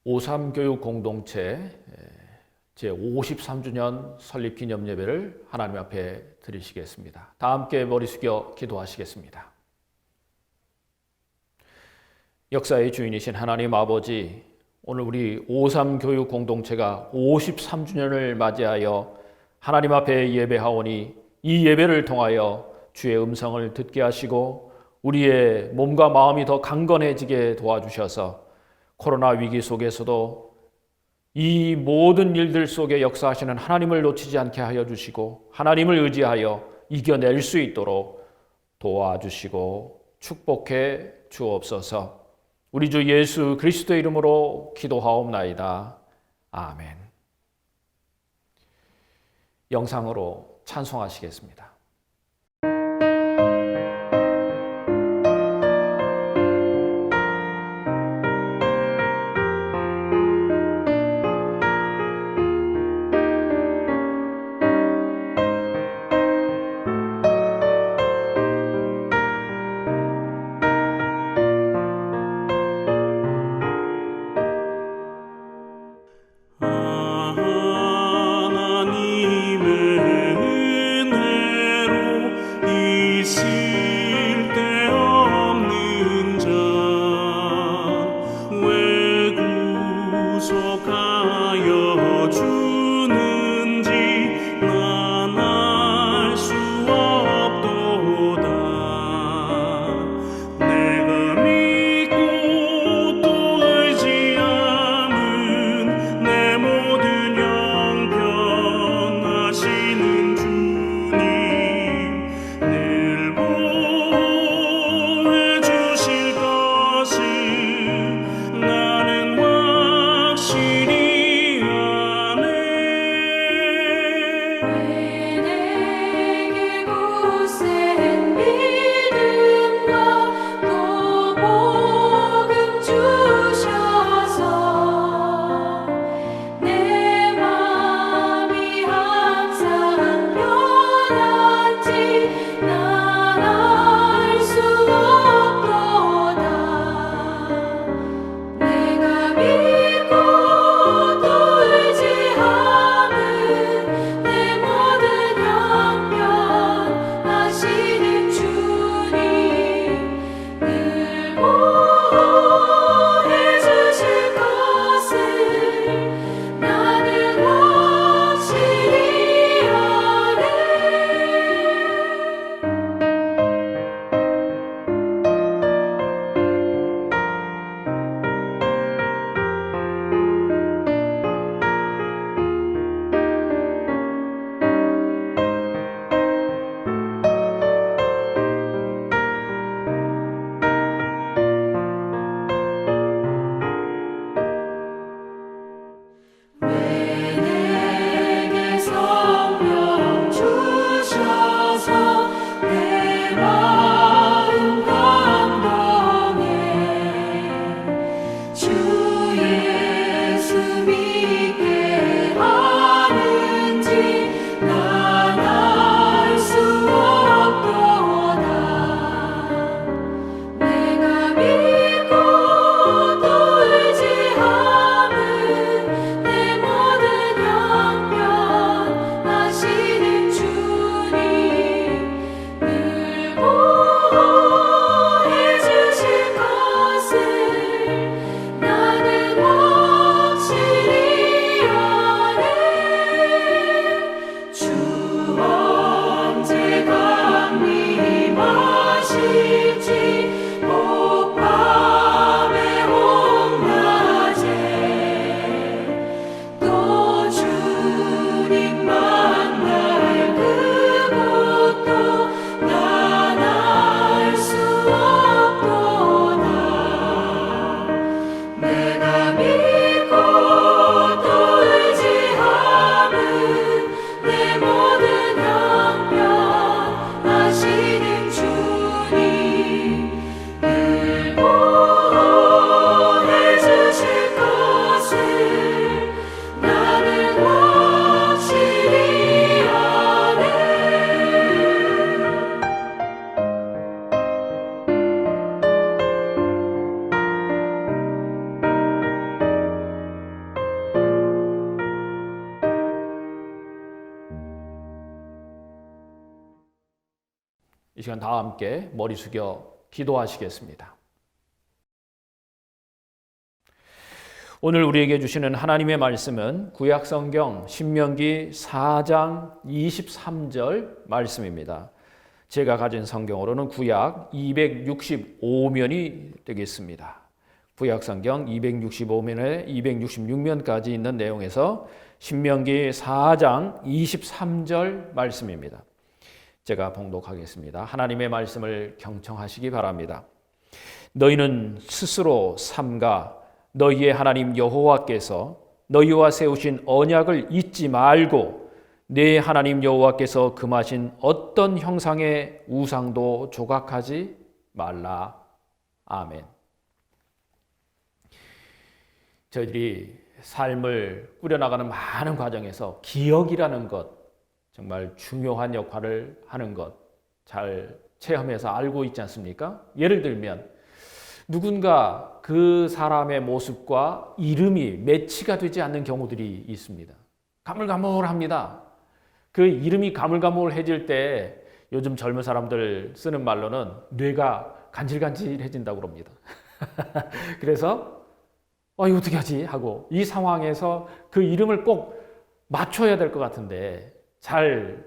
오3 교육 공동체 제53주년 설립 기념 예배를 하나님 앞에 드리시겠습니다. 다 함께 머리 숙여 기도하시겠습니다. 역사의 주인이신 하나님 아버지, 오늘 우리 오3 교육 공동체가 53주년을 맞이하여 하나님 앞에 예배하오니 이 예배를 통하여 주의 음성을 듣게 하시고 우리의 몸과 마음이 더 강건해지게 도와주셔서 코로나 위기 속에서도 이 모든 일들 속에 역사하시는 하나님을 놓치지 않게 하여 주시고 하나님을 의지하여 이겨낼 수 있도록 도와주시고 축복해 주옵소서. 우리 주 예수 그리스도의 이름으로 기도하옵나이다. 아멘. 영상으로 찬송하시겠습니다. 나 이 시간 다 함께 머리 숙여 기도하시겠습니다. 오늘 우리에게 주시는 하나님의 말씀은 구약성경 신명기 4장 23절 말씀입니다. 제가 가진 성경으로는 구약 265면이 되겠습니다. 구약성경 265면에 266면까지 있는 내용에서 신명기 4장 23절 말씀입니다. 제가 봉독하겠습니다. 하나님의 말씀을 경청하시기 바랍니다. 너희는 스스로 삼가 너희의 하나님 여호와께서 너희와 세우신 언약을 잊지 말고 네 하나님 여호와께서 금하신 어떤 형상의 우상도 조각하지 말라. 아멘. 저희들이 삶을 꾸려나가는 많은 과정에서 기억이라는 것, 정말 중요한 역할을 하는 것 잘 체험해서 알고 있지 않습니까? 예를 들면 누군가 그 사람의 모습과 이름이 매치가 되지 않는 경우들이 있습니다. 가물가물합니다. 그 이름이 가물가물해질 때 요즘 젊은 사람들 쓰는 말로는 뇌가 간질간질해진다고 합니다. 그래서 이거 어떻게 하지? 하고 이 상황에서 그 이름을 꼭 맞춰야 될 것 같은데 잘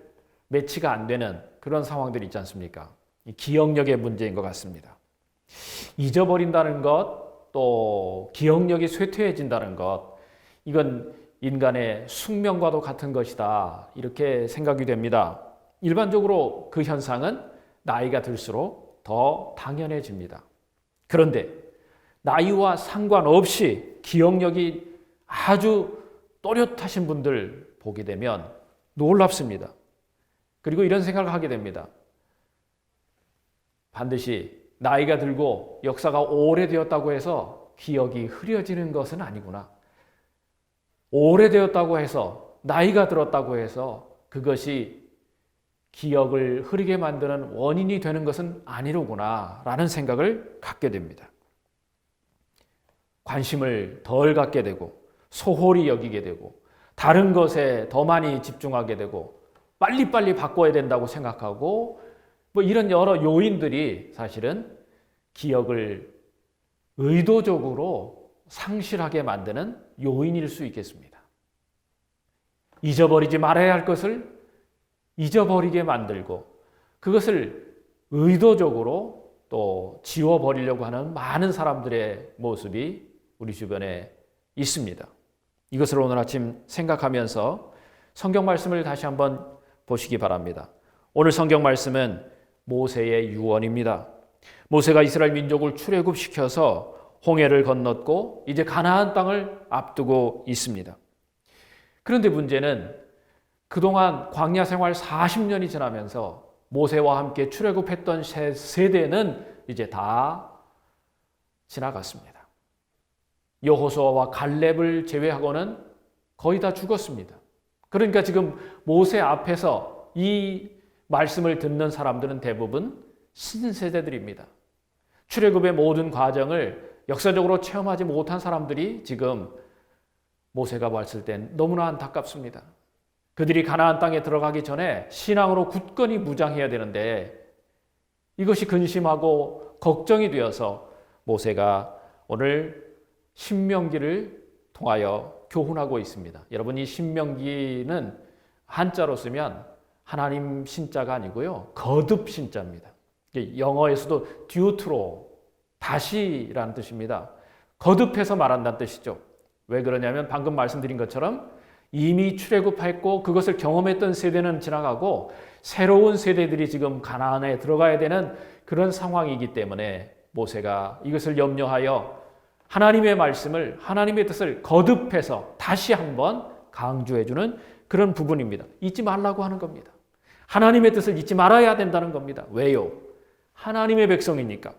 매치가 안 되는 그런 상황들이 있지 않습니까? 기억력의 문제인 것 같습니다. 잊어버린다는 것, 또 기억력이 쇠퇴해진다는 것, 이건 인간의 숙명과도 같은 것이다. 이렇게 생각이 됩니다. 일반적으로 그 현상은 나이가 들수록 더 당연해집니다. 그런데 나이와 상관없이 기억력이 아주 또렷하신 분들 보게 되면 놀랍습니다. 그리고 이런 생각을 하게 됩니다. 반드시 나이가 들고 역사가 오래되었다고 해서 기억이 흐려지는 것은 아니구나. 오래되었다고 해서 나이가 들었다고 해서 그것이 기억을 흐리게 만드는 원인이 되는 것은 아니로구나 라는 생각을 갖게 됩니다. 관심을 덜 갖게 되고 소홀히 여기게 되고 다른 것에 더 많이 집중하게 되고 빨리빨리 바꿔야 된다고 생각하고 이런 여러 요인들이 사실은 기억을 의도적으로 상실하게 만드는 요인일 수 있겠습니다. 잊어버리지 말아야 할 것을 잊어버리게 만들고 그것을 의도적으로 또 지워버리려고 하는 많은 사람들의 모습이 우리 주변에 있습니다. 이것을 오늘 아침 생각하면서 성경 말씀을 다시 한번 보시기 바랍니다. 오늘 성경 말씀은 모세의 유언입니다. 모세가 이스라엘 민족을 출애굽시켜서 홍해를 건넜고 이제 가나안 땅을 앞두고 있습니다. 그런데 문제는 그동안 광야 생활 40년이 지나면서 모세와 함께 출애굽했던 세대는 이제 다 지나갔습니다. 여호수아와 갈렙을 제외하고는 거의 다 죽었습니다. 그러니까 지금 모세 앞에서 이 말씀을 듣는 사람들은 대부분 신세대들입니다. 출애굽의 모든 과정을 역사적으로 체험하지 못한 사람들이 지금 모세가 봤을 땐 너무나 안타깝습니다. 그들이 가나안 땅에 들어가기 전에 신앙으로 굳건히 무장해야 되는데 이것이 근심하고 걱정이 되어서 모세가 오늘 신명기를 통하여 교훈하고 있습니다. 여러분, 이 신명기는 한자로 쓰면 하나님 신자가 아니고요, 거듭 신자입니다. 영어에서도 듀트로, 다시라는 뜻입니다. 거듭해서 말한다는 뜻이죠. 왜 그러냐면 방금 말씀드린 것처럼 이미 출애굽했고 그것을 경험했던 세대는 지나가고 새로운 세대들이 지금 가나안에 들어가야 되는 그런 상황이기 때문에 모세가 이것을 염려하여 하나님의 말씀을, 하나님의 뜻을 거듭해서 다시 한번 강조해주는 그런 부분입니다. 잊지 말라고 하는 겁니다. 하나님의 뜻을 잊지 말아야 된다는 겁니다. 왜요? 하나님의 백성이니까.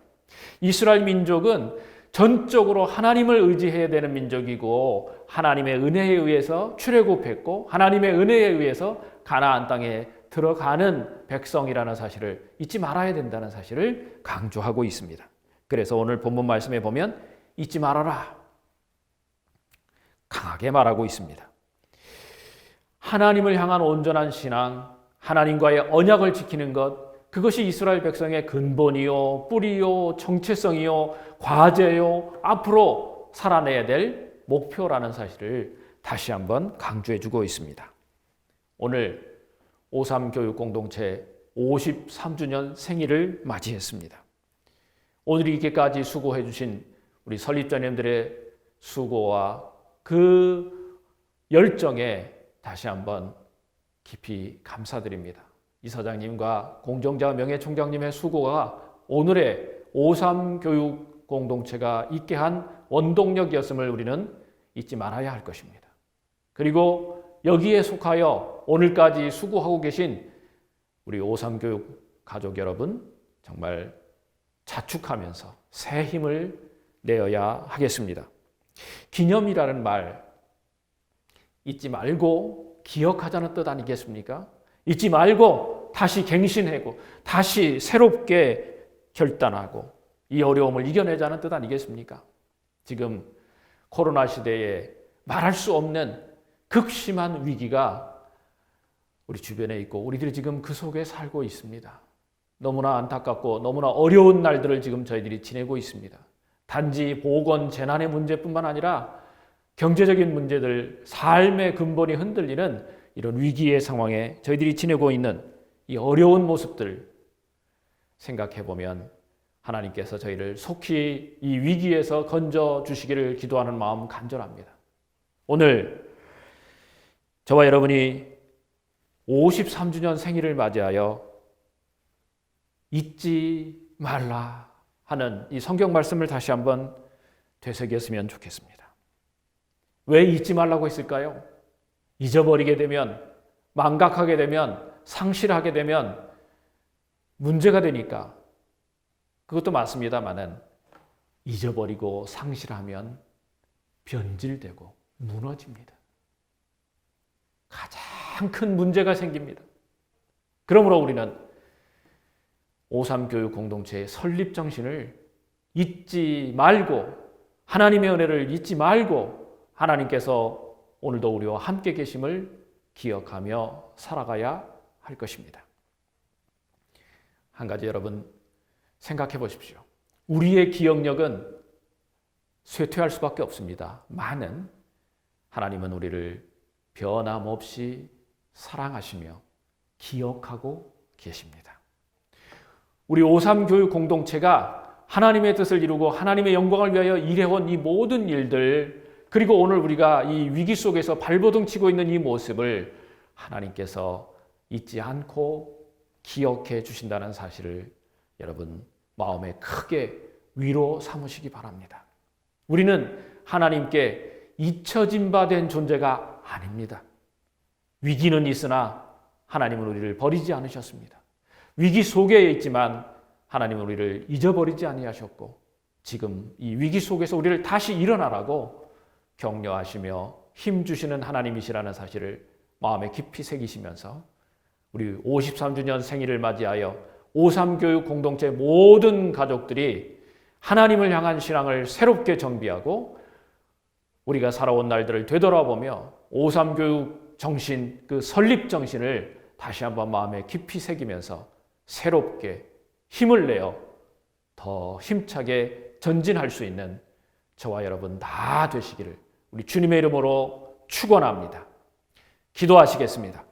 이스라엘 민족은 전적으로 하나님을 의지해야 되는 민족이고 하나님의 은혜에 의해서 출애굽했고 하나님의 은혜에 의해서 가나안 땅에 들어가는 백성이라는 사실을 잊지 말아야 된다는 사실을 강조하고 있습니다. 그래서 오늘 본문 말씀에 보면 잊지 말아라, 강하게 말하고 있습니다. 하나님을 향한 온전한 신앙, 하나님과의 언약을 지키는 것, 그것이 이스라엘 백성의 근본이요, 뿌리요, 정체성이요, 과제요, 앞으로 살아내야 될 목표라는 사실을 다시 한번 강조해주고 있습니다. 오늘 5.3 교육공동체 53주년 생일을 맞이했습니다. 오늘 이렇게까지 수고해 주신 우리 설립자님들의 수고와 그 열정에 다시 한번 깊이 감사드립니다. 이사장님과 공정자 명예총장님의 수고가 오늘의 5.3 교육공동체가 있게 한 원동력이었음을 우리는 잊지 말아야 할 것입니다. 그리고 여기에 속하여 오늘까지 수고하고 계신 우리 5.3 교육 가족 여러분 정말 자축하면서 새 힘을 내어야 하겠습니다. 기념이라는 말 잊지 말고 기억하자는 뜻 아니겠습니까? 잊지 말고 다시 갱신하고 다시 새롭게 결단하고 이 어려움을 이겨내자는 뜻 아니겠습니까? 지금 코로나 시대에 말할 수 없는 극심한 위기가 우리 주변에 있고 우리들이 지금 그 속에 살고 있습니다. 너무나 안타깝고 너무나 어려운 날들을 지금 저희들이 지내고 있습니다. 단지 보건 재난의 문제뿐만 아니라 경제적인 문제들, 삶의 근본이 흔들리는 이런 위기의 상황에 저희들이 지내고 있는 이 어려운 모습들 생각해 보면 하나님께서 저희를 속히 이 위기에서 건져 주시기를 기도하는 마음 간절합니다. 오늘 저와 여러분이 53주년 생일을 맞이하여 잊지 말라 하는 이 성경 말씀을 다시 한번 되새겼으면 좋겠습니다. 왜 잊지 말라고 했을까요? 잊어버리게 되면, 망각하게 되면, 상실하게 되면 문제가 되니까. 그것도 맞습니다만은 잊어버리고 상실하면 변질되고 무너집니다. 가장 큰 문제가 생깁니다. 그러므로 우리는 5.3 교육 공동체의 설립 정신을 잊지 말고 하나님의 은혜를 잊지 말고 하나님께서 오늘도 우리와 함께 계심을 기억하며 살아가야 할 것입니다. 한 가지 여러분 생각해 보십시오. 우리의 기억력은 쇠퇴할 수밖에 없습니다. 많은 하나님은 우리를 변함없이 사랑하시며 기억하고 계십니다. 우리 5.3 교육 공동체가 하나님의 뜻을 이루고 하나님의 영광을 위하여 일해온 이 모든 일들, 그리고 오늘 우리가 이 위기 속에서 발버둥 치고 있는 이 모습을 하나님께서 잊지 않고 기억해 주신다는 사실을 여러분 마음에 크게 위로 삼으시기 바랍니다. 우리는 하나님께 잊혀진 바 된 존재가 아닙니다. 위기는 있으나 하나님은 우리를 버리지 않으셨습니다. 위기 속에 있지만 하나님은 우리를 잊어버리지 아니하셨고 지금 이 위기 속에서 우리를 다시 일어나라고 격려하시며 힘주시는 하나님이시라는 사실을 마음에 깊이 새기시면서 우리 53주년 생일을 맞이하여 5.3 교육 공동체 모든 가족들이 하나님을 향한 신앙을 새롭게 정비하고 우리가 살아온 날들을 되돌아보며 5.3 교육 정신, 그 설립 정신을 다시 한번 마음에 깊이 새기면서 새롭게 힘을 내어 더 힘차게 전진할 수 있는 저와 여러분 다 되시기를 우리 주님의 이름으로 축원합니다. 기도하시겠습니다.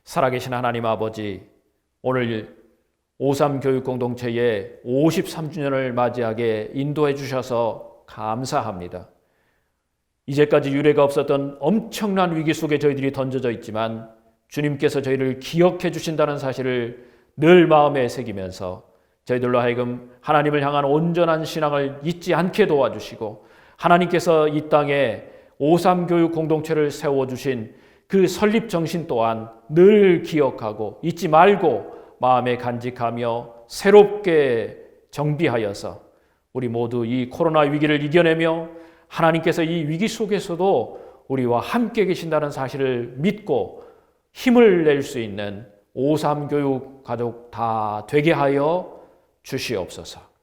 살아계신 하나님 아버지, 오늘 5.3 교육공동체의 53주년을 맞이하게 인도해 주셔서 감사합니다. 이제까지 유례가 없었던 엄청난 위기 속에 저희들이 던져져 있지만 주님께서 저희를 기억해 주신다는 사실을 늘 마음에 새기면서 저희들로 하여금 하나님을 향한 온전한 신앙을 잊지 않게 도와주시고 하나님께서 이 땅에 5.3 교육 공동체를 세워주신 그 설립 정신 또한 늘 기억하고 잊지 말고 마음에 간직하며 새롭게 정비하여서 우리 모두 이 코로나 위기를 이겨내며 하나님께서 이 위기 속에서도 우리와 함께 계신다는 사실을 믿고 힘을 낼 수 있는 5.3 교육 가족 다 되게 하여 주시옵소서.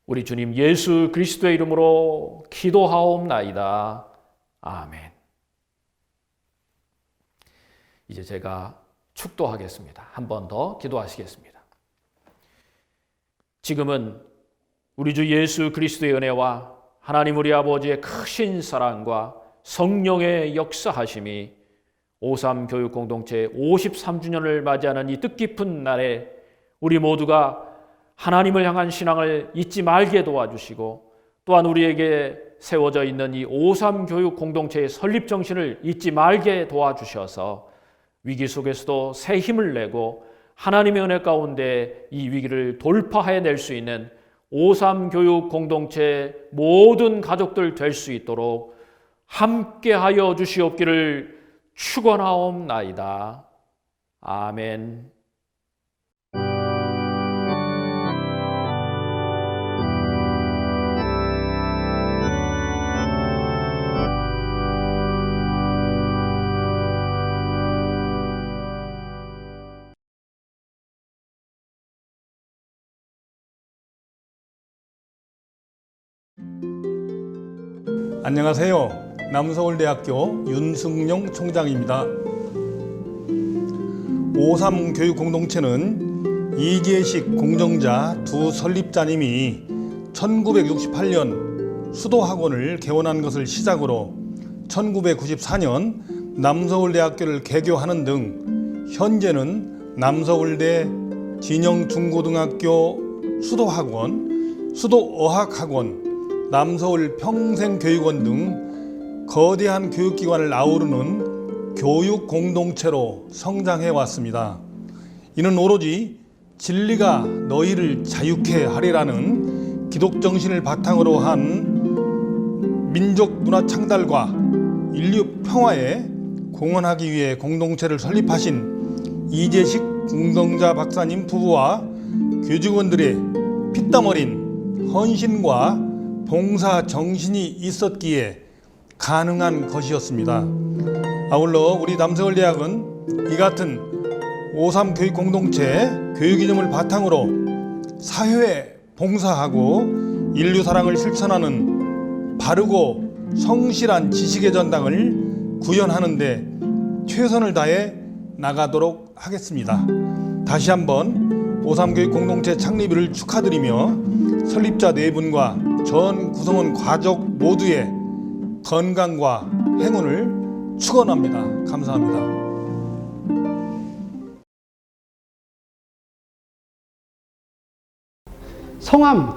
우리 주님 예수 그리스도의 이름으로 기도하옵나이다. 아멘. 이제 제가 축도하겠습니다. 한 번 더 기도하시겠습니다. 지금은 우리 주 예수 그리스도의 은혜와 하나님 우리 아버지의 크신 사랑과 성령의 역사하심이 오3 교육공동체 53주년을 맞이하는 이 뜻깊은 날에 우리 모두가 하나님을 향한 신앙을 잊지 말게 도와주시고, 또한 우리에게 세워져 있는 이 오3 교육공동체의 설립 정신을 잊지 말게 도와주셔서 위기 속에서도 새 힘을 내고 하나님의 은혜 가운데 이 위기를 돌파해낼 수 있는 오3 교육공동체 모든 가족들 될 수 있도록 함께하여 주시옵기를 축원하옵나이다. 아멘. 안녕하세요. 남서울대학교 윤승용 총장입니다. 오3 교육공동체는 이재식 공정자 두 설립자님이 1968년 수도학원을 개원한 것을 시작으로 1994년 남서울대학교를 개교하는 등 현재는 남서울대 진영중고등학교 수도학원, 수도어학학원, 남서울 평생교육원 등 거대한 교육기관을 아우르는 교육공동체로 성장해 왔습니다. 이는 오로지 진리가 너희를 자유케 하리라는 기독정신을 바탕으로 한 민족 문화 창달과 인류 평화에 공헌하기 위해 공동체를 설립하신 이재식 공정자 박사님 부부와 교직원들의 피땀 어린 헌신과 봉사 정신이 있었기에 가능한 것이었습니다. 아울러 우리 남서울대학은 이 같은 오3 교육공동체 교육이념을 바탕으로 사회에 봉사하고 인류 사랑을 실천하는 바르고 성실한 지식의 전당을 구현하는 데 최선을 다해 나가도록 하겠습니다. 다시 한번 오3 교육공동체 창립일을 축하드리며 설립자 네 분과 전 구성원 가족 모두의 건강과 행운을 축원합니다. 감사합니다. 성암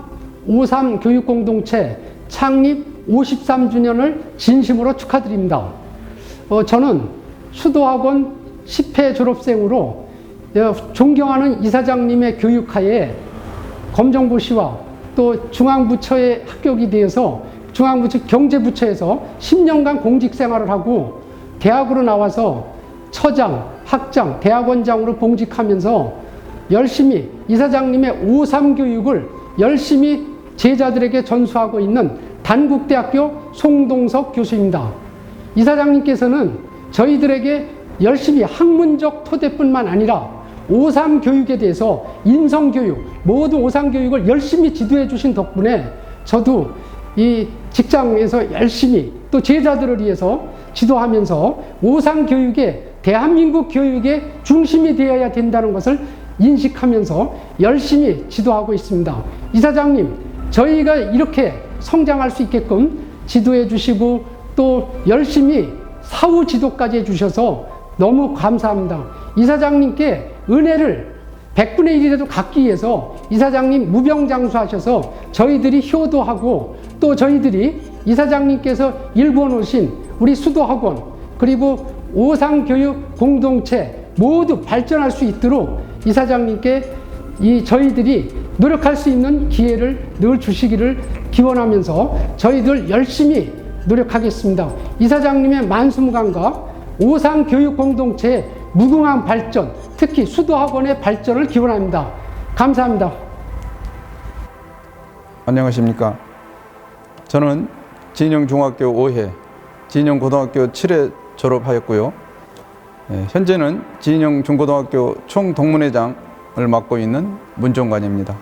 오3 교육공동체 창립 53주년을 진심으로 축하드립니다. 저는 수도학원 10회 졸업생으로 존경하는 이사장님의 교육하에 검정고시와 또 중앙부처에 합격이 되어서 중앙부처 경제부처에서 10년간 공직생활을 하고 대학으로 나와서 처장, 학장, 대학원장으로 봉직하면서 열심히 이사장님의 오3 교육을 열심히 제자들에게 전수하고 있는 단국대학교 송동석 교수입니다. 이사장님께서는 저희들에게 열심히 학문적 토대뿐만 아니라 오3 교육에 대해서 인성교육, 모든 오3 교육을 열심히 지도해 주신 덕분에 저도 이 직장에서 열심히 또 제자들을 위해서 지도하면서 오3 교육에 대한민국 교육의 중심이 되어야 된다는 것을 인식하면서 열심히 지도하고 있습니다. 이사장님, 저희가 이렇게 성장할 수 있게끔 지도해 주시고 또 열심히 사후 지도까지 해주셔서 너무 감사합니다. 이사장님께 은혜를 100분의 1이라도 갖기 위해서 이사장님 무병장수하셔서 저희들이 효도하고 또 저희들이 이사장님께서 일궈 놓으신 우리 수도학원 그리고 오3 교육 공동체 모두 발전할 수 있도록 이사장님께 저희들이 노력할 수 있는 기회를 늘 주시기를 기원하면서 저희들 열심히 노력하겠습니다. 이사장님의 만수무강과 오3 교육 공동체의 무궁한 발전, 특히 수도학원의 발전을 기원합니다. 감사합니다. 안녕하십니까. 저는 진영중학교 5회, 진영고등학교 7회 졸업하였고요. 현재는 진영중고등학교 총동문회장을 맡고 있는 문종관입니다.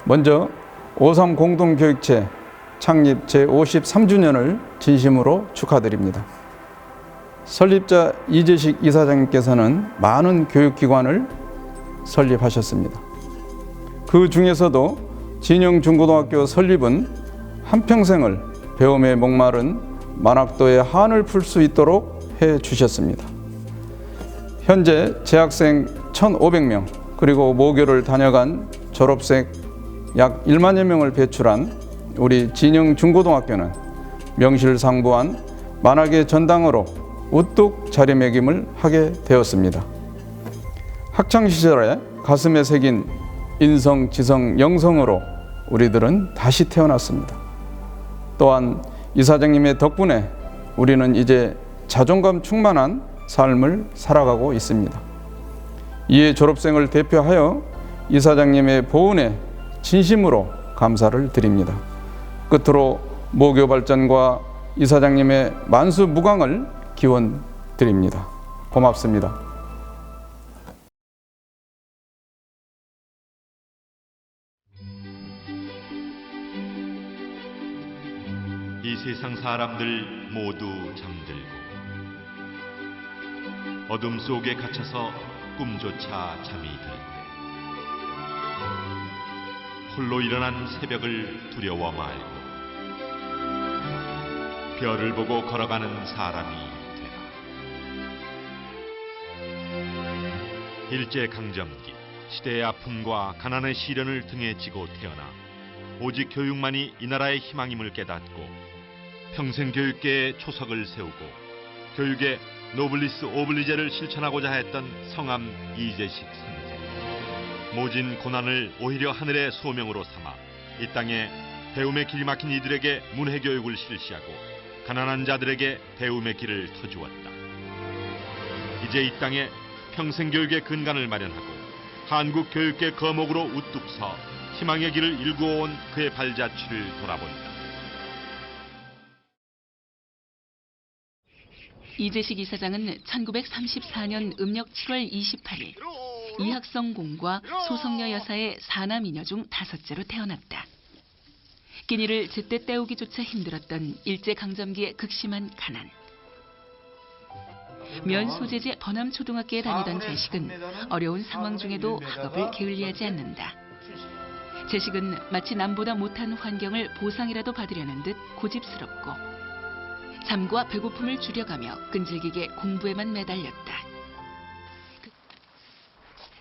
먼저 오3 공동교육체 창립 제53주년을 진심으로 축하드립니다. 설립자 이재식 이사장님께서는 많은 교육기관을 설립하셨습니다. 그 중에서도 진영중고등학교 설립은 한평생을 배움에 목마른 만학도의 한을 풀 수 있도록 해주셨습니다. 현재 재학생 1,500명 그리고 모교를 다녀간 졸업생 약 1만여 명을 배출한 우리 진영중고등학교는 명실상부한 만학의 전당으로 우뚝 자리매김을 하게 되었습니다. 학창시절에 가슴에 새긴 인성, 지성, 영성으로 우리들은 다시 태어났습니다. 또한 이사장님의 덕분에 우리는 이제 자존감 충만한 삶을 살아가고 있습니다. 이에 졸업생을 대표하여 이사장님의 보훈에 진심으로 감사를 드립니다. 끝으로 모교 발전과 이사장님의 만수무강을 기원 드립니다. 고맙습니다. 이 세상 사람들 모두 잠들고 어둠 속에 갇혀서 꿈조차 잠이 들 때 홀로 일어난 새벽을 두려워 말고 별을 보고 걸어가는 사람이 되라. 일제강점기 시대의 아픔과 가난의 시련을 등에 지고 태어나 오직 교육만이 이 나라의 희망임을 깨닫고 평생 교육계에 초석을 세우고 교육의 노블리스 오블리제를 실천하고자 했던 성암 이재식 선생. 모진 고난을 오히려 하늘의 소명으로 삼아 이 땅에 배움의 길이 막힌 이들에게 문해교육을 실시하고 가난한 자들에게 배움의 길을 터주었다. 이제 이 땅에 평생교육의 근간을 마련하고 한국 교육계 거목으로 우뚝 서 희망의 길을 일구어온 그의 발자취를 돌아본다. 이재식 이사장은 1934년 음력 7월 28일 이학성공과 소성녀 여사의 4남 2녀 중 5째로 태어났다. 끼니를 제때 때우기조차 힘들었던 일제강점기의 극심한 가난. 면 소재지 번암초등학교에 다니던 재식은 어려운 상황 중에도 학업을 게을리하지 않는다. 재식은 마치 남보다 못한 환경을 보상이라도 받으려는 듯 고집스럽고 잠과 배고픔을 줄여가며 끈질기게 공부에만 매달렸다.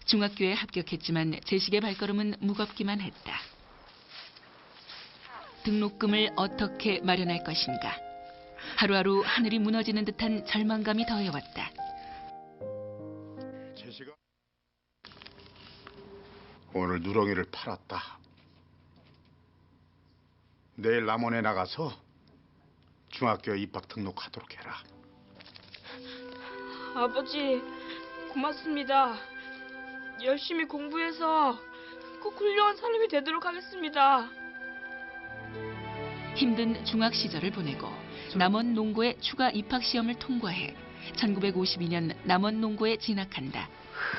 중학교에 합격했지만 재식의 발걸음은 무겁기만 했다. 등록금을 어떻게 마련할 것인가. 하루하루 하늘이 무너지는 듯한 절망감이 더해왔다. 재식아, 오늘 누렁이를 팔았다. 내일 남원에 나가서 중학교 입학 등록하도록 해라. 아버지, 고맙습니다. 열심히 공부해서 꼭 훌륭한 사람이 되도록 하겠습니다. 힘든 중학 시절을 보내고 남원 농고의 추가 입학 시험을 통과해 1952년 남원 농고에 진학한다.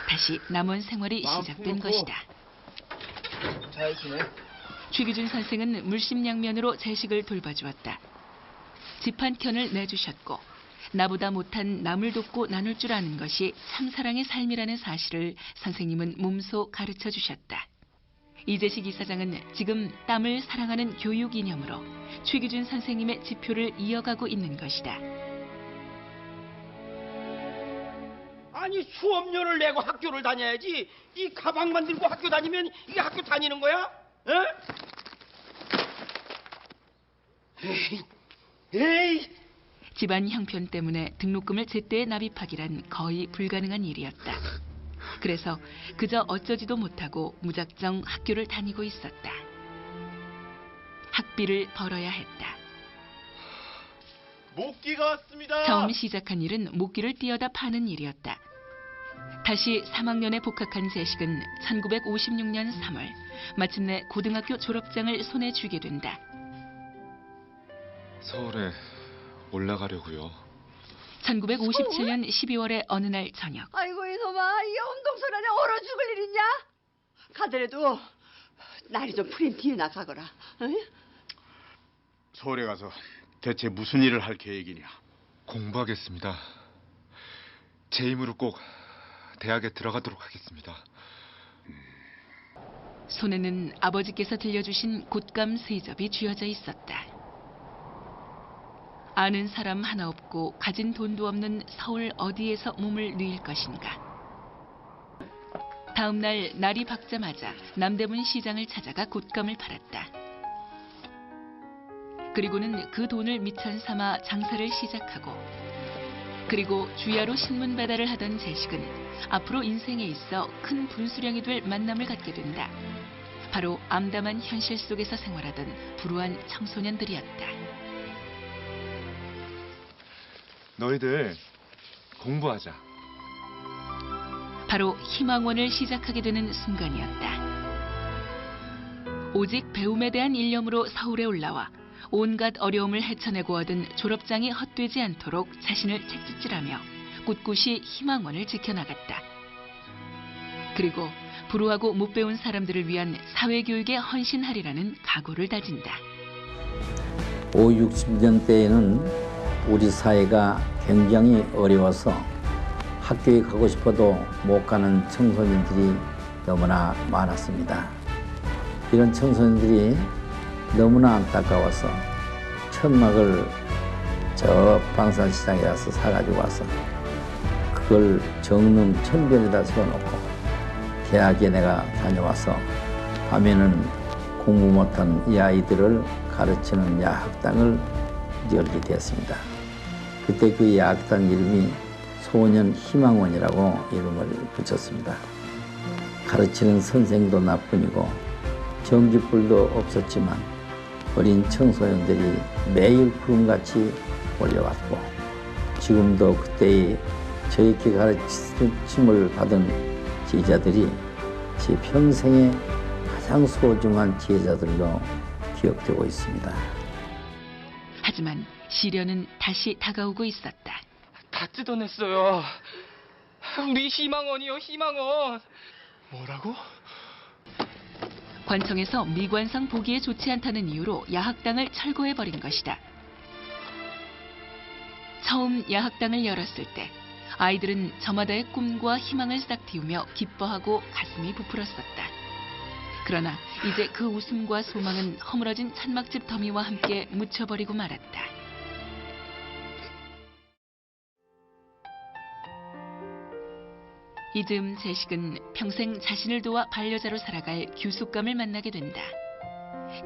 다시 남원 생활이 시작된 것이다. 최규준 선생은 물심양면으로 재식을 돌봐주었다. 집 한 켠을 내주셨고 나보다 못한 남을 돕고 나눌 줄 아는 것이 참사랑의 삶이라는 사실을 선생님은 몸소 가르쳐 주셨다. 이재식 이사장은 지금 땀을 사랑하는 교육 이념으로 최규준 선생님의 지표를 이어가고 있는 것이다. 아니 수업료를 내고 학교를 다녀야지 이 가방만 들고 학교 다니면 이게 학교 다니는 거야? 어? 에이. 집안 형편 때문에 등록금을 제때 납입하기란 거의 불가능한 일이었다. 그래서 그저 어쩌지도 못하고 무작정 학교를 다니고 있었다. 학비를 벌어야 했다. 목기가 왔습니다. 처음 시작한 일은 목기를 띄어다 파는 일이었다. 다시 3학년에 복학한 재식은 1956년 3월 마침내 고등학교 졸업장을 손에 쥐게 된다. 서울에 올라가려고요. 1957년 12월의 어느 날 저녁. 아이고 이놈아, 이게 운동선언에 얼어 죽을 일이냐? 가더라도 날이 좀 풀린 뒤에 나가거라. 응? 서울에 가서 대체 무슨 일을 할 계획이냐? 공부하겠습니다. 제 힘으로 꼭 대학에 들어가도록 하겠습니다. 손에는 아버지께서 들려주신 곶감 3접이 쥐어져 있었다. 아는 사람 하나 없고 가진 돈도 없는 서울 어디에서 몸을 뉘일 것인가. 다음 날 날이 밝자마자 남대문 시장을 찾아가 곶감을 팔았다. 그리고는 그 돈을 밑찬 삼아 장사를 시작하고, 그리고 주야로 신문 배달을 하던 재식은 앞으로 인생에 있어 큰 분수령이 될 만남을 갖게 된다. 바로 암담한 현실 속에서 생활하던 불우한 청소년들이었다. 너희들 공부하자. 바로 희망원을 시작하게 되는 순간이었다. 오직 배움에 대한 일념으로 서울에 올라와 온갖 어려움을 헤쳐내고 얻은 졸업장이 헛되지 않도록 자신을 채찍질하며 꿋꿋이 희망원을 지켜나갔다. 그리고 불우하고 못 배운 사람들을 위한 사회교육에 헌신하리라는 각오를 다진다. 50, 60년대에는 우리 사회가 굉장히 어려워서 학교에 가고 싶어도 못 가는 청소년들이 너무나 많았습니다. 이런 청소년들이 너무나 안타까워서 천막을 저 방산시장에 가서 사가지고 와서 그걸 정릉 천변에다 세워놓고 대학에 내가 다녀와서 밤에는 공부 못한 이 아이들을 가르치는 야학당을 열게 되었습니다. 그때 그 야학당 이름이 소년 희망원이라고 이름을 붙였습니다. 가르치는 선생도 나뿐이고 전기불도 없었지만 어린 청소년들이 매일 구름같이 몰려왔고, 지금도 그때의 저렇게 가르침을 받은 제자들이 제 평생의 가장 소중한 제자들로 기억되고 있습니다. 하지만 시련은 다시 다가오고 있었다. 다 뜯어냈어요. 우리 희망원이요, 희망원. 뭐라고? 관청에서 미관상 보기에 좋지 않다는 이유로 야학당을 철거해버린 것이다. 처음 야학당을 열었을 때 아이들은 저마다의 꿈과 희망을 싹 틔우며 기뻐하고 가슴이 부풀었었다. 그러나 이제 그 웃음과 소망은 허물어진 천막집 더미와 함께 묻혀버리고 말았다. 이듬 재식은 평생 자신을 도와 반려자로 살아갈 규숙감을 만나게 된다.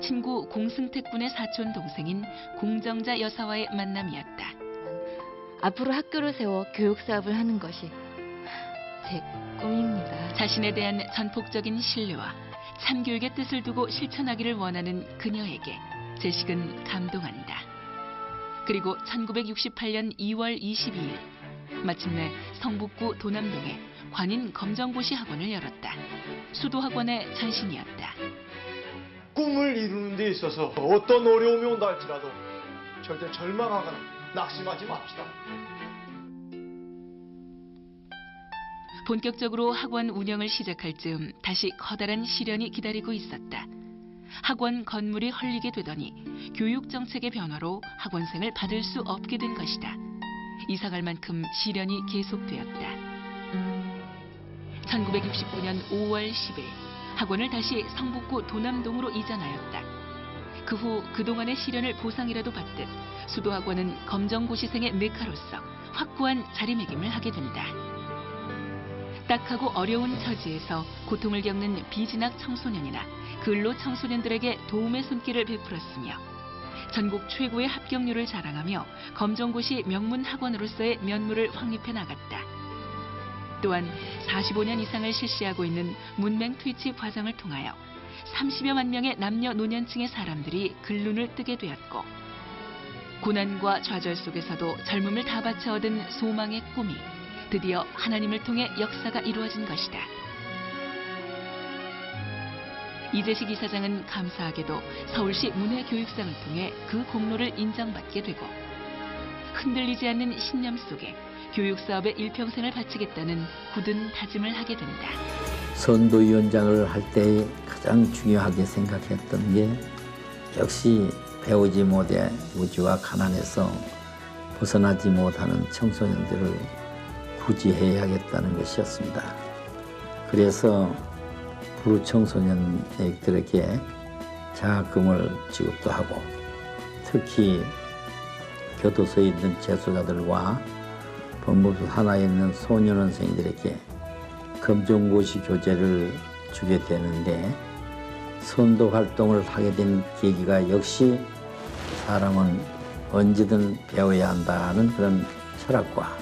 친구 공승택 군의 사촌 동생인 공정자 여사와의 만남이었다. 앞으로 학교를 세워 교육 사업을 하는 것이 제 꿈입니다. 자신에 대한 전폭적인 신뢰와 참교육의 뜻을 두고 실천하기를 원하는 그녀에게 재식은 감동한다. 그리고 1968년 2월 22일 마침내 성북구 도남동에 관인 검정고시 학원을 열었다. 수도학원의 전신이었다. 꿈을 이루는 데 있어서 어떤 어려움이 온다 할지라도 절대 절망하거나 낙심하지 맙시다. 본격적으로 학원 운영을 시작할 즈음 다시 커다란 시련이 기다리고 있었다. 학원 건물이 헐리게 되더니 교육 정책의 변화로 학원생을 받을 수 없게 된 것이다. 이사갈 만큼 시련이 계속되었다. 1969년 5월 10일 학원을 다시 성북구 도남동으로 이전하였다. 그 후 그동안의 시련을 보상이라도 받듯 수도학원은 검정고시생의 메카로서 확고한 자리매김을 하게 된다. 딱하고 어려운 처지에서 고통을 겪는 비진학 청소년이나 근로 청소년들에게 도움의 손길을 베풀었으며 전국 최고의 합격률을 자랑하며 검정고시 명문 학원으로서의 면모를 확립해 나갔다. 또한 45년 이상을 실시하고 있는 문맹 트위치 과정을 통하여 30여만 명의 남녀노년층의 사람들이 글눈을 뜨게 되었고, 고난과 좌절 속에서도 젊음을 다 바쳐 얻은 소망의 꿈이 드디어 하나님을 통해 역사가 이루어진 것이다. 이재식 이사장은 감사하게도 서울시 문해교육상을 통해 그 공로를 인정받게 되고, 흔들리지 않는 신념 속에 교육사업에 일평생을 바치겠다는 굳은 다짐을 하게 된다. 선도위원장을 할 때 가장 중요하게 생각했던 게 역시 배우지 못해 무지와 가난에서 벗어나지 못하는 청소년들을 부지해야겠다는 것이었습니다. 그래서 부르청소년들에게 장학금을 지급도 하고, 특히 교도소에 있는 재소자들과 법무부 산하에 있는 소년원생들에게 검정고시 교재를 주게 되는데, 선도 활동을 하게 된 계기가 역시 사람은 언제든 배워야 한다는 그런 철학과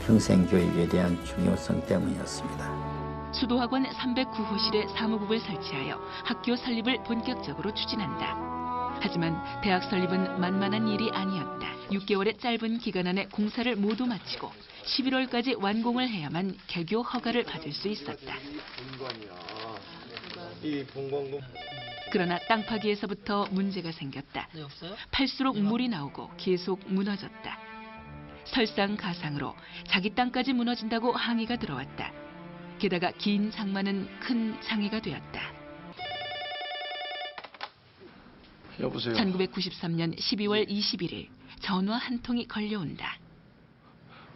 평생교육에 대한 중요성 때문이었습니다. 수도학원 309호실에 사무국을 설치하여 학교 설립을 본격적으로 추진한다. 하지만 대학 설립은 만만한 일이 아니었다. 6개월의 짧은 기간 안에 공사를 모두 마치고 11월까지 완공을 해야만 개교 허가를 받을 수 있었다. 그러나 땅 파기에서부터 문제가 생겼다. 팔수록 물이 나오고 계속 무너졌다. 설상가상으로 자기 땅까지 무너진다고 항의가 들어왔다. 게다가 긴 장마는 큰 장애가 되었다. 여보세요. 1993년 12월 21일 전화 한 통이 걸려온다.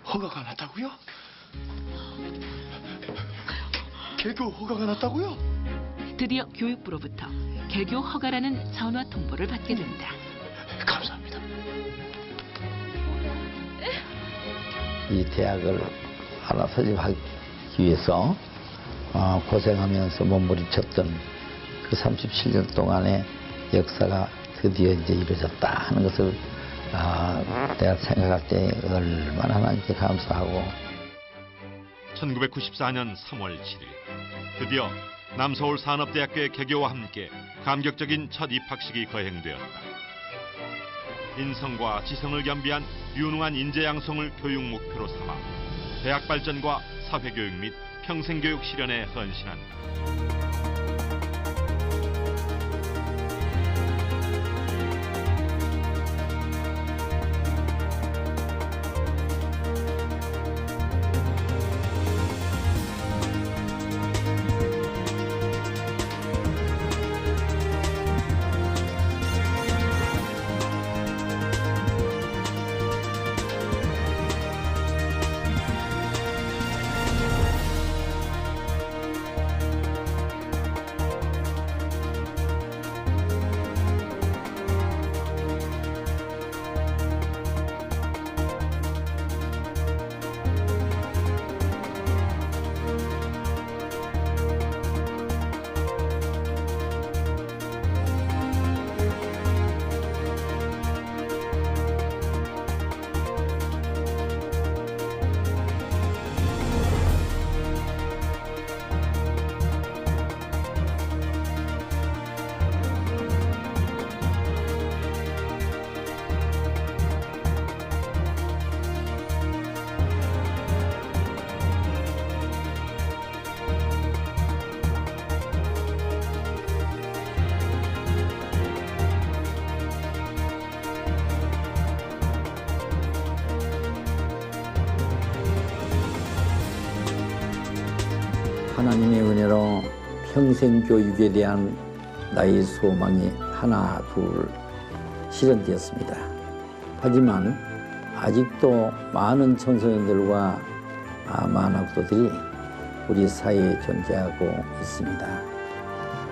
허가가 났다고요? 개교 허가가 났다고요? 드디어 교육부로부터 개교 허가라는 전화 통보를 받게 된다. 감사합니다. 이 대학을 하나 설립하기 위해서 고생하면서 몸부림쳤던 그 37년 동안의 역사가 드디어 이제 이루어졌다 하는 것을 내가 생각할 때 얼마나 하나님께 감사하고. 1994년 3월 7일 드디어 남서울 산업대학교의 개교와 함께 감격적인 첫 입학식이 거행되었다. 인성과 지성을 겸비한 유능한 인재 양성을 교육 목표로 삼아 대학 발전과 사회교육 및 평생교육 실현에 헌신한다. 하나님의 은혜로 평생 교육에 대한 나의 소망이 하나 둘 실현되었습니다. 하지만 아직도 많은 청소년들과 만학도들이 우리 사회에 존재하고 있습니다.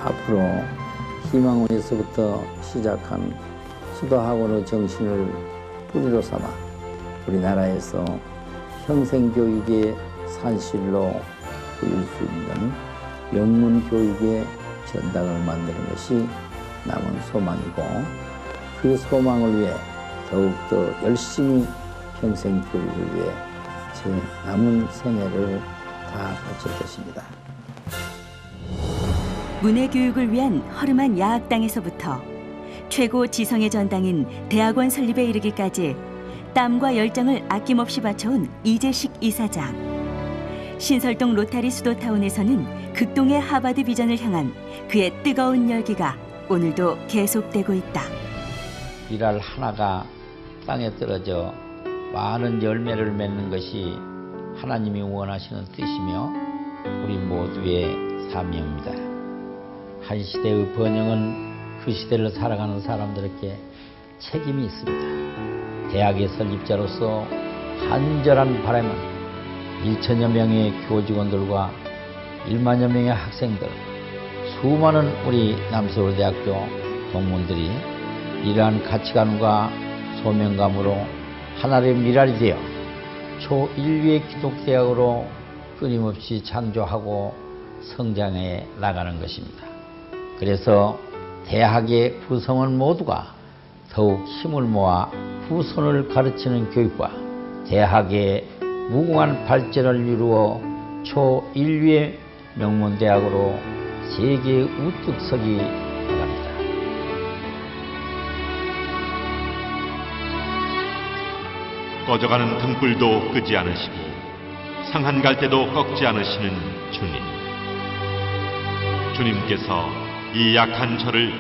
앞으로 희망원에서부터 시작한 수도학원의 정신을 뿌리로 삼아 우리나라에서 평생교육의 산실로 보일 수 있는 영문교육의 전당을 만드는 것이 남은 소망이고, 그 소망을 위해 더욱더 열심히 평생교육을 위해 제 남은 생애를 다 바칠 것입니다. 문해교육을 위한 허름한 야학당에서부터 최고 지성의 전당인 대학원 설립에 이르기까지 땀과 열정을 아낌없이 바쳐온 이재식 이사장. 신설동 로타리 수도타운에서는 극동의 하버드 비전을 향한 그의 뜨거운 열기가 오늘도 계속되고 있다. 일할 하나가 땅에 떨어져 많은 열매를 맺는 것이 하나님이 원하시는 뜻이며 우리 모두의 사명입니다. 한 시대의 번영은 그 시대를 살아가는 사람들에게 책임이 있습니다. 대학의 설립자로서 간절한 바람은 1천여 명의 교직원들과 1만여 명의 학생들, 수많은 우리 남서울대학교 동문들이 이러한 가치관과 소명감으로 하나의 미랄이 되어 초인류의 기독대학으로 끊임없이 창조하고 성장해 나가는 것입니다. 그래서 대학의 구성원 모두가 더욱 힘을 모아 후손을 가르치는 교육과 대학의 무궁한 발전을 이루어 초인류의 명문대학으로 세계에 우뚝 서기 바랍니다. 꺼져가는 등불도 끄지 않으시고 상한 갈대도 꺾지 않으시는 주님. 주님께서 이 약한 저를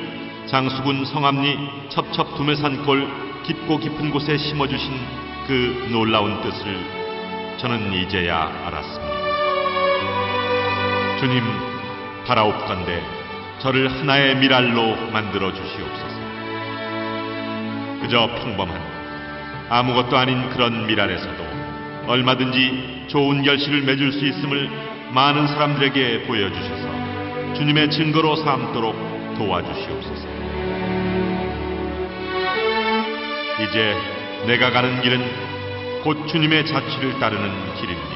장수군 성암리 첩첩두메산골 깊고 깊은 곳에 심어주신 그 놀라운 뜻을 저는 이제야 알았습니다. 주님, 바라옵건대 저를 하나의 미랄로 만들어 주시옵소서. 그저 평범한 아무것도 아닌 그런 미랄에서도 얼마든지 좋은 결실을 맺을 수 있음을 많은 사람들에게 보여주셔서 주님의 증거로 삼도록 도와주시옵소서. 이제 내가 가는 길은 곧 주님의 자취를 따르는 길입니다.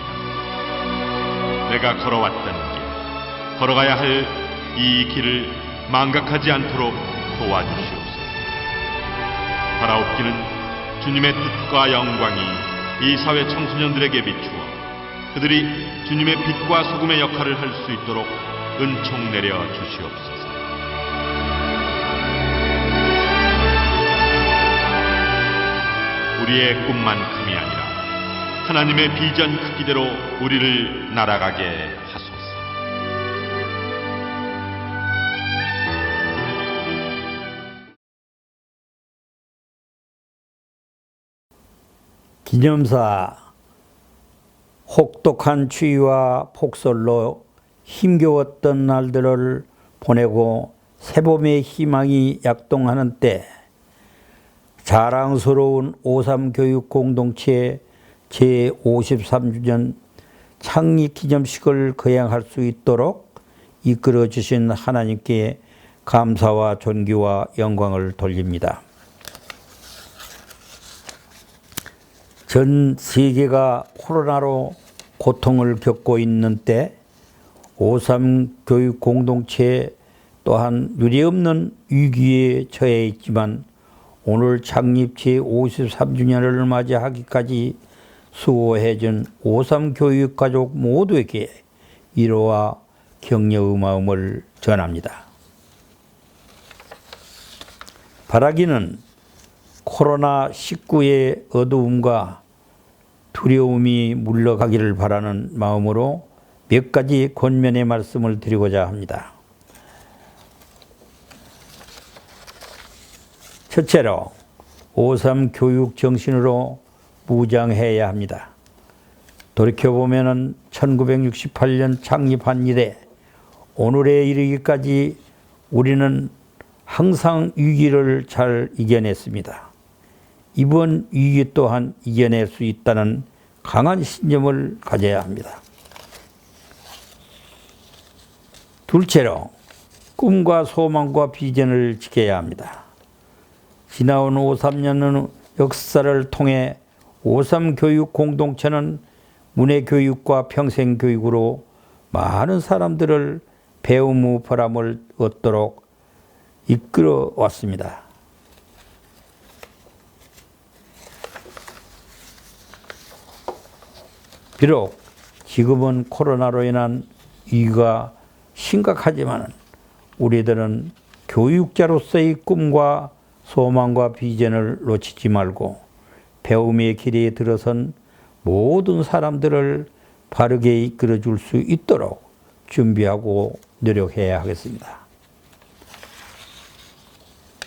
내가 걸어왔던 길, 걸어가야 할 이 길을 망각하지 않도록 도와주시옵소서. 바라옵기는 주님의 뜻과 영광이 이 사회 청소년들에게 비추어 그들이 주님의 빛과 소금의 역할을 할 수 있도록 은총 내려 주시옵소서. 우리의 꿈만큼이 아니라 하나님의 비전 크기대로 우리를 날아가게 하소서. 기념사 혹독한 추위와 폭설로 힘겨웠던 날들을 보내고 새봄의 희망이 약동하는 때 자랑스러운 5.3 교육공동체 제53주년 창립 기념식을 거행할 수 있도록 이끌어 주신 하나님께 감사와 존귀와 영광을 돌립니다. 전 세계가 코로나로 고통을 겪고 있는 때 5.3 교육 공동체 또한 유례없는 위기에 처해 있지만 오늘 창립 제53주년을 맞이하기까지 수고해준 5.3 교육 가족 모두에게 위로와 격려의 마음을 전합니다. 바라기는 코로나19의 어두움과 두려움이 물러가기를 바라는 마음으로 몇 가지 권면의 말씀을 드리고자 합니다. 첫째로 5.3 교육 정신으로 무장해야 합니다. 돌이켜보면 1968년 창립한 이래 오늘에 이르기까지 우리는 항상 위기를 잘 이겨냈습니다. 이번 위기 또한 이겨낼 수 있다는 강한 신념을 가져야 합니다. 둘째로 꿈과 소망과 비전을 지켜야 합니다. 지나온 5.3년 역사를 통해 5.3 교육 공동체는 문해교육과 평생교육으로 많은 사람들을 배움의 보람을 얻도록 이끌어 왔습니다. 비록 지금은 코로나로 인한 위기가 심각하지만 우리들은 교육자로서의 꿈과 소망과 비전을 놓치지 말고 배움의 길에 들어선 모든 사람들을 바르게 이끌어 줄 수 있도록 준비하고 노력해야 하겠습니다.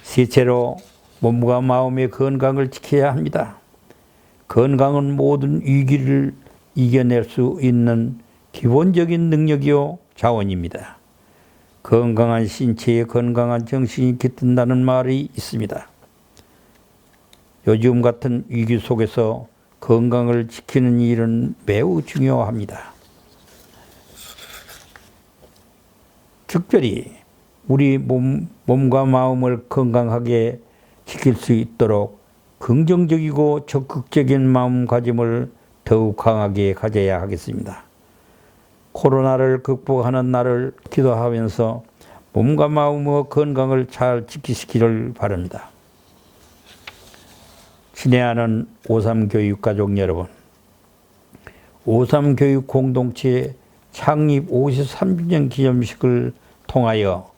셋째로 몸과 마음의 건강을 지켜야 합니다. 건강은 모든 위기를 이겨낼 수 있는 기본적인 능력이요 자원입니다. 건강한 신체에 건강한 정신이 깃든다는 말이 있습니다. 요즘 같은 위기 속에서 건강을 지키는 일은 매우 중요합니다. 특별히 우리 몸과 마음을 건강하게 지킬 수 있도록 긍정적이고 적극적인 마음가짐을 더욱 강하게 가져야 하겠습니다. 코로나를 극복하는 날을 기도하면서 몸과 마음의 건강을 잘 지키시기를 바랍니다. 친애하는 오3교육가족 여러분, 오3교육 공동체 창립 53주년 기념식을 통하여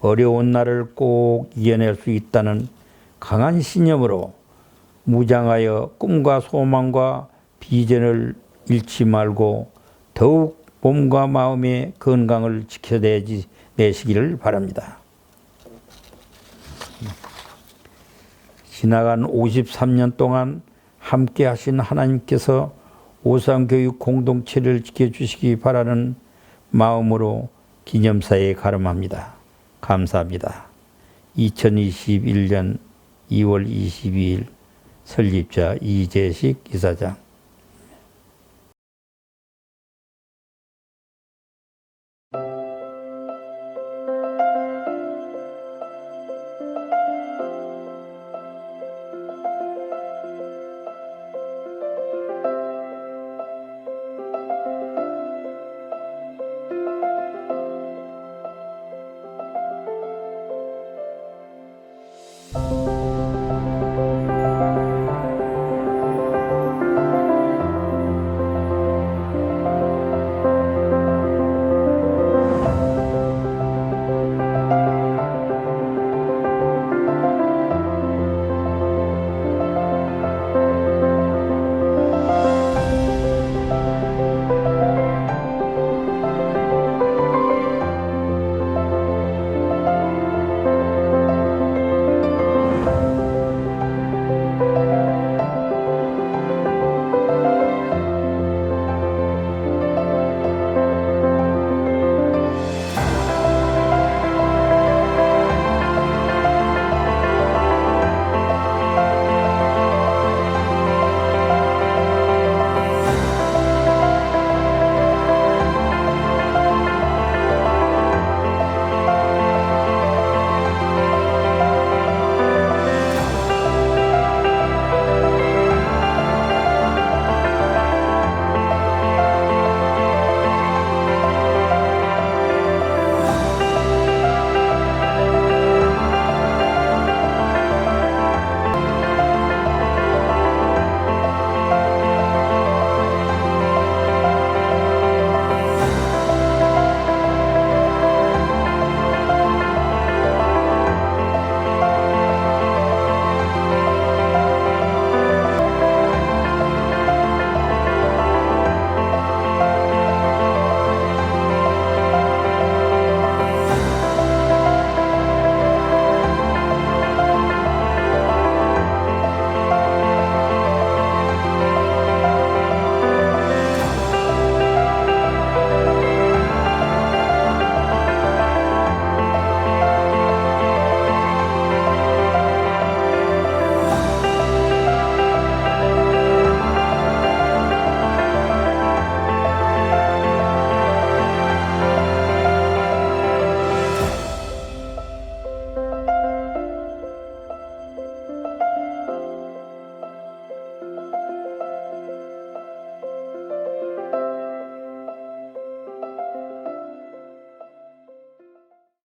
어려운 날을 꼭 이겨낼 수 있다는 강한 신념으로 무장하여 꿈과 소망과 비전을 잃지 말고 더욱 몸과 마음의 건강을 지켜내시기를 바랍니다. 지나간 53년 동안 함께 하신 하나님께서 오3교육 공동체를 지켜주시기 바라는 마음으로 기념사에 가름합니다. 감사합니다. 2021년 2월 22일 설립자 이재식 이사장.